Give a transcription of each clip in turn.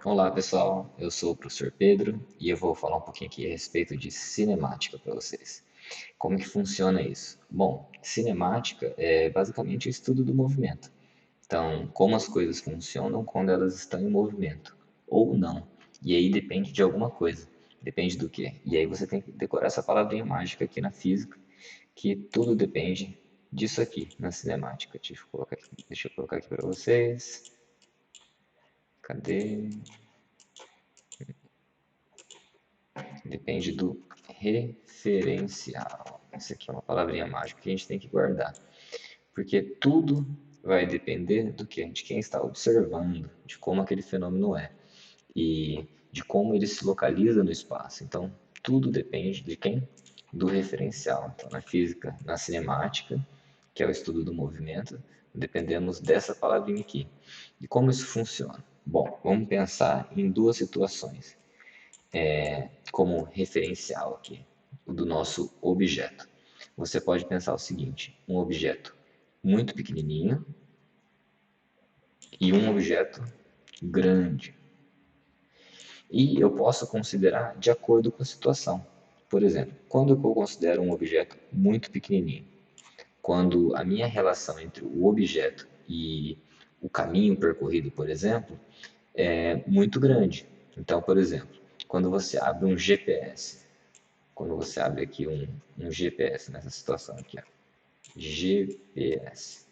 Olá pessoal, eu sou o professor Pedro e eu vou falar um pouquinho aqui a respeito de cinemática para vocês. Como que funciona isso? Bom, cinemática é basicamente o estudo do movimento. Então, como as coisas funcionam quando elas estão em movimento ou não. E aí depende de alguma coisa. Depende do quê? E aí você tem que decorar essa palavrinha mágica aqui na física, que tudo depende disso aqui na cinemática. Deixa eu colocar aqui para vocês. Cadê? Depende do referencial. Essa aqui é uma palavrinha mágica que a gente tem que guardar. Porque tudo vai depender do que? De quem está observando, de como aquele fenômeno é e de como ele se localiza no espaço. Então, tudo depende de quem? Do referencial. Então, na física, na cinemática, que é o estudo do movimento, dependemos dessa palavrinha aqui. E como isso funciona? Bom, vamos pensar em duas situações como referencial aqui do nosso objeto. Você pode pensar o seguinte: um objeto muito pequenininho e um objeto grande. E eu posso considerar de acordo com a situação. Por exemplo, quando eu considero um objeto muito pequenininho, quando a minha relação entre o objeto e o caminho percorrido, por exemplo, é muito grande. Então, por exemplo, quando você abre um GPS, quando você abre aqui um GPS nessa situação aqui, ó. GPS.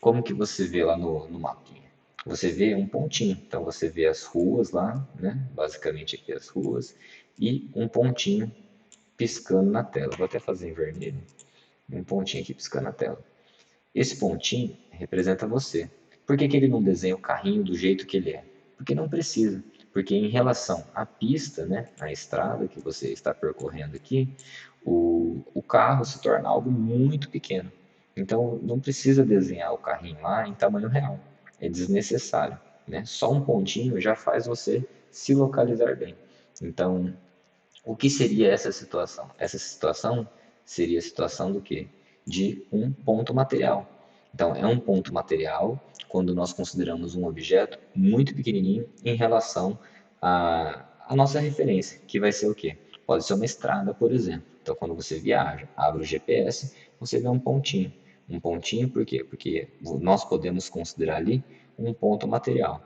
Como que você vê lá no mapinha? Você vê um pontinho, então você vê as ruas lá, né? Basicamente aqui as ruas, e um pontinho piscando na tela. Vou até fazer em vermelho, um pontinho aqui piscando na tela. Esse pontinho representa você. Por que que ele não desenha o carrinho do jeito que ele é? Porque não precisa. Porque em relação à pista, né, à estrada que você está percorrendo aqui, o carro se torna algo muito pequeno. Então não precisa desenhar o carrinho lá em tamanho real. É desnecessário, né? Só um pontinho já faz você se localizar bem. Então, o que seria essa situação? Essa situação seria a situação do quê? De um ponto material. Então, é um ponto material quando nós consideramos um objeto muito pequenininho em relação à nossa referência, que vai ser o quê? Pode ser uma estrada, por exemplo. Então, quando você viaja, abre o GPS, você vê um pontinho. Um pontinho por quê? Porque nós podemos considerar ali um ponto material.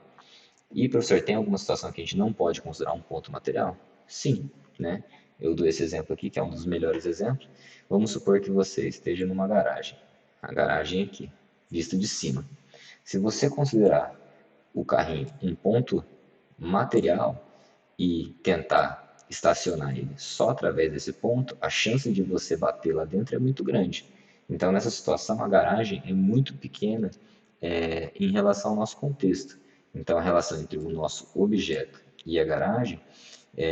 E, professor, tem alguma situação que a gente não pode considerar um ponto material? Sim, né? Eu dou esse exemplo aqui, que é um dos melhores exemplos. Vamos supor que você esteja numa garagem. A garagem aqui, vista de cima. Se você considerar o carrinho um ponto material e tentar estacionar ele só através desse ponto, a chance de você bater lá dentro é muito grande. Então, nessa situação, a garagem é muito pequena em relação ao nosso contexto. Então, a relação entre o nosso objeto e a garagem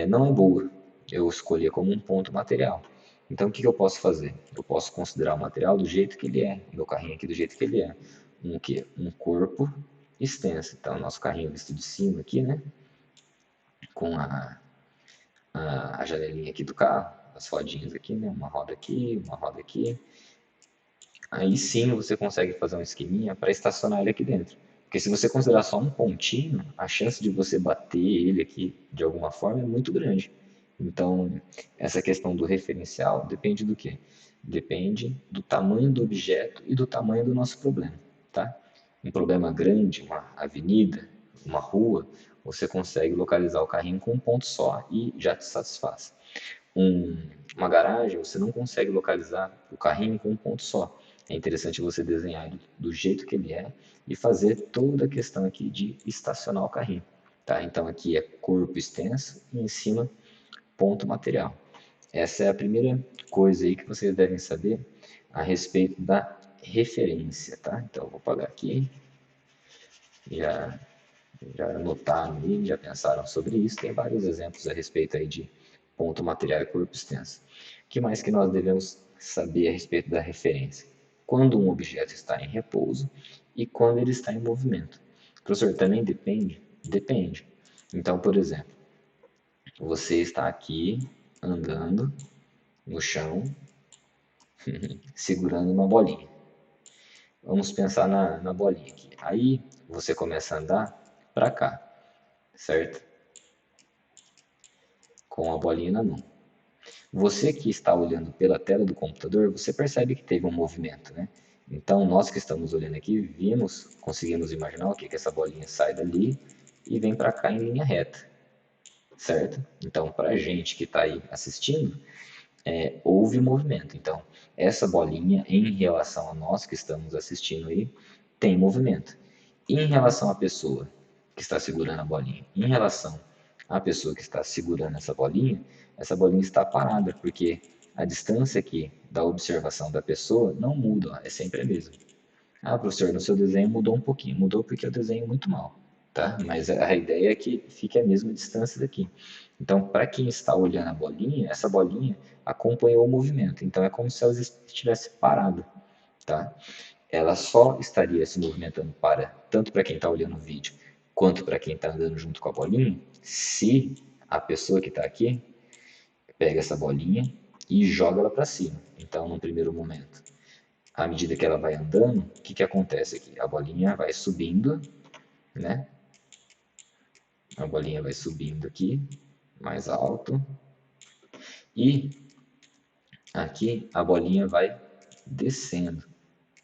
não é boa. Eu escolhi como um ponto material. Então, o que eu posso fazer? Eu posso considerar o material do jeito que ele é, o meu carrinho aqui do jeito que ele é. Um quê? Um corpo extenso. Então, nosso carrinho visto de cima aqui, né? Com a janelinha aqui do carro, as rodinhas aqui, né? Uma roda aqui. Aí sim você consegue fazer um esqueminha para estacionar ele aqui dentro. Porque se você considerar só um pontinho, a chance de você bater ele aqui de alguma forma é muito grande. Então, essa questão do referencial depende do quê? Depende do tamanho do objeto e do tamanho do nosso problema, tá? Um problema grande, uma avenida, uma rua, você consegue localizar o carrinho com um ponto só e já te satisfaz. Uma garagem, você não consegue localizar o carrinho com um ponto só. É interessante você desenhar ele do jeito que ele é e fazer toda a questão aqui de estacionar o carrinho. Tá? Então aqui é corpo extenso e em cima ponto material. Essa é a primeira coisa aí que vocês devem saber a respeito da referência. Tá? Então eu vou apagar aqui, já, já anotaram aí, já pensaram sobre isso. Tem vários exemplos a respeito aí de ponto material e corpo extenso. O que mais que nós devemos saber a respeito da referência? Quando um objeto está em repouso e quando ele está em movimento. Professor, também depende? Depende. Então, por exemplo, você está aqui andando no chão, segurando uma bolinha. Vamos pensar na bolinha aqui. Aí você começa a andar para cá. certo? Com a bolinha na mão. Você que está olhando pela tela do computador, você percebe que teve um movimento, né? Então, nós que estamos olhando aqui, vimos, conseguimos imaginar o que que essa bolinha sai dali e vem para cá em linha reta, certo? Então, para a gente que está aí assistindo, houve movimento. Então, essa bolinha, em relação a nós que estamos assistindo aí, tem movimento. Em relação à pessoa que está segurando a bolinha, em relação à pessoa que está segurando essa bolinha está parada, porque a distância aqui da observação da pessoa não muda, é sempre a mesma. Ah, professor, no seu desenho mudou um pouquinho. Mudou porque eu desenho muito mal, tá? Mas a ideia é que fique a mesma distância daqui. Então, para quem está olhando a bolinha, essa bolinha acompanhou o movimento. Então, é como se ela estivesse parada, tá? Ela só estaria se movimentando para, tanto para quem está olhando o vídeo, quanto para quem está andando junto com a bolinha, se a pessoa que está aqui pega essa bolinha e joga ela para cima. Então, no primeiro momento, à medida que ela vai andando, o que, que acontece aqui? A bolinha vai subindo, né? A bolinha vai subindo aqui, mais alto. E aqui a bolinha vai descendo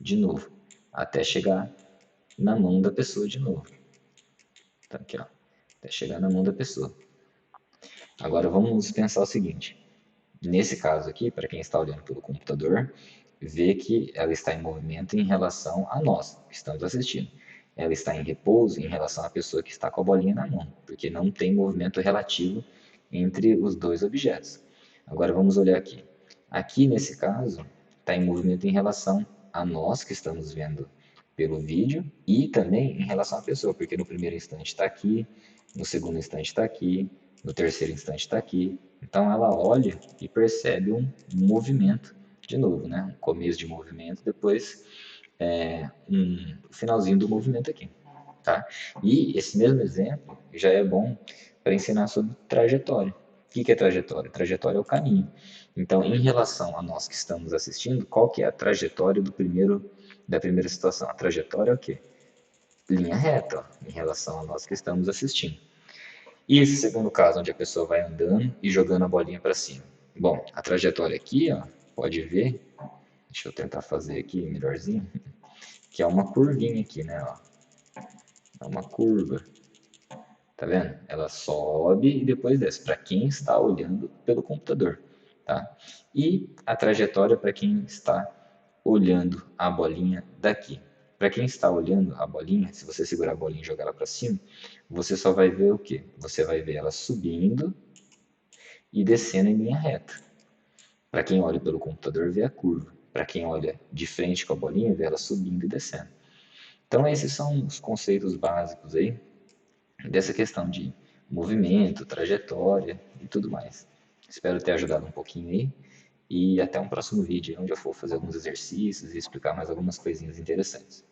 de novo, até chegar na mão da pessoa de novo. Tá aqui, ó. Até chegar na mão da pessoa. Agora vamos pensar o seguinte. Nesse caso aqui, para quem está olhando pelo computador, vê que ela está em movimento em relação a nós, que estamos assistindo. Ela está em repouso em relação à pessoa que está com a bolinha na mão, porque não tem movimento relativo entre os dois objetos. Agora vamos olhar aqui. Aqui, nesse caso, está em movimento em relação a nós que estamos vendo pelo vídeo e também em relação à pessoa, porque no primeiro instante está aqui, no segundo instante está aqui, no terceiro instante está aqui. Então ela olha e percebe um movimento de novo, né? Um começo de movimento, depois um finalzinho do movimento aqui, tá? E esse mesmo exemplo já é bom para ensinar sobre trajetória. O que é trajetória? Trajetória é o caminho. Então, em relação a nós que estamos assistindo, qual que é a trajetória da primeira situação? A trajetória é o quê? Linha reta, ó, em relação a nós que estamos assistindo. E esse segundo caso, onde a pessoa vai andando e jogando a bolinha para cima. Bom, a trajetória aqui, ó, pode ver, deixa eu tentar fazer aqui melhorzinho, que é uma curvinha aqui, né, ó. É uma curva, tá vendo? Ela sobe e depois desce, para quem está olhando pelo computador, tá? E a trajetória para quem está olhando a bolinha daqui. Para quem está olhando a bolinha, se você segurar a bolinha e jogar ela para cima, você só vai ver o quê? Você vai ver ela subindo e descendo em linha reta. Para quem olha pelo computador, vê a curva. Para quem olha de frente com a bolinha, vê ela subindo e descendo. Então, esses são os conceitos básicos aí dessa questão de movimento, trajetória e tudo mais. Espero ter ajudado um pouquinho aí e até um próximo vídeo, onde eu for fazer alguns exercícios e explicar mais algumas coisinhas interessantes.